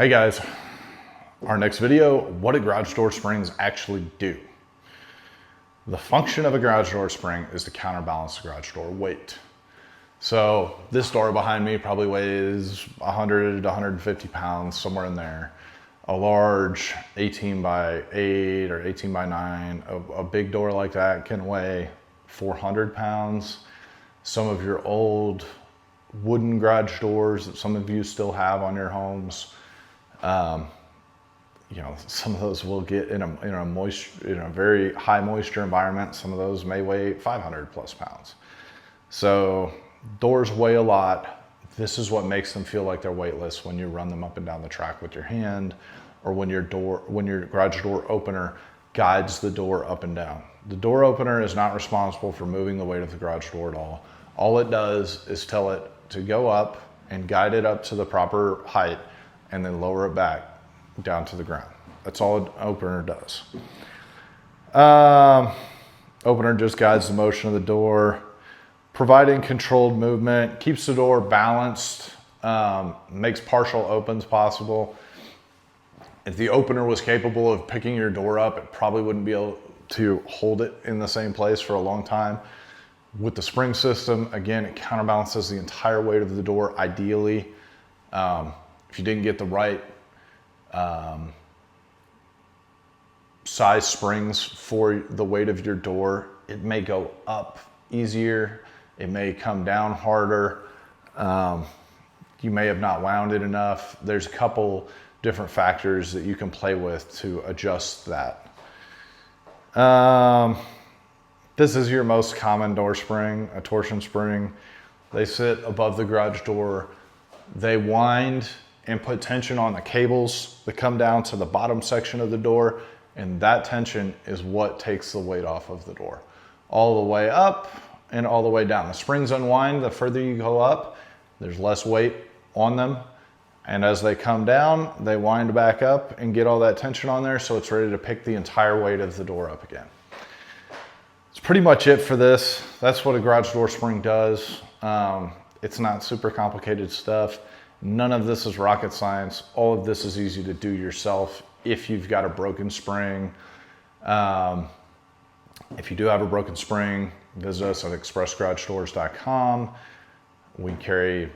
Hey guys, our next video, what do garage door springs actually do? The function of a garage door spring is to counterbalance the garage door weight. So this door behind me probably weighs 100 to 150 pounds, somewhere in there. A large 18 by 8 or 18 by 9, a big door like that can weigh 400 pounds. Some of your old wooden garage doors that some of you still have on your homes, you know, some of those will get in a very high moisture environment. Some of those may weigh 500 plus pounds. So doors weigh a lot. This is what makes them feel like they're weightless when you run them up and down the track with your hand, or when your garage door opener guides the door up and down. The door opener is not responsible for moving the weight of the garage door at all. All it does is tell it to go up and guide it up to the proper height and then lower it back down to the ground. That's all an opener does. Opener just guides the motion of the door, providing controlled movement, keeps the door balanced, makes partial opens possible. If the opener was capable of picking your door up, it probably wouldn't be able to hold it in the same place for a long time. With the spring system, again, it counterbalances the entire weight of the door ideally. If you didn't get the right size springs for the weight of your door, it may go up easier, it may come down harder, you may have not wound it enough. There's a couple different factors that you can play with to adjust that. This is your most common door spring, a torsion spring. They sit above the garage door. They wind and put tension on the cables that come down to the bottom section of the door, and that tension is what takes the weight off of the door. All the way up and all the way down. The springs unwind the further you go up, there's less weight on them. And as they come down, they wind back up and get all that tension on there, so it's ready to pick the entire weight of the door up again. It's pretty much it for this. That's what a garage door spring does. It's not super complicated stuff. None of this is rocket science. All of this is easy to do yourself if you've got a broken spring. If you do have a broken spring, visit us at expressgaragedoors.com. We carry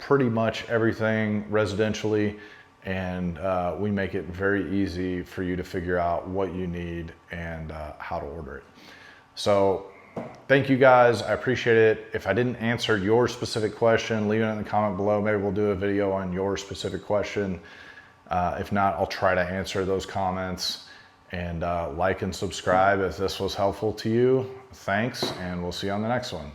pretty much everything residentially, and we make it very easy for you to figure out what you need and how to order it. So thank you guys, I appreciate it. If I didn't answer your specific question, leave it in the comment below. Maybe we'll do a video on your specific question. If not, I'll try to answer those comments. And like and subscribe if this was helpful to you. Thanks, and we'll see you on the next one.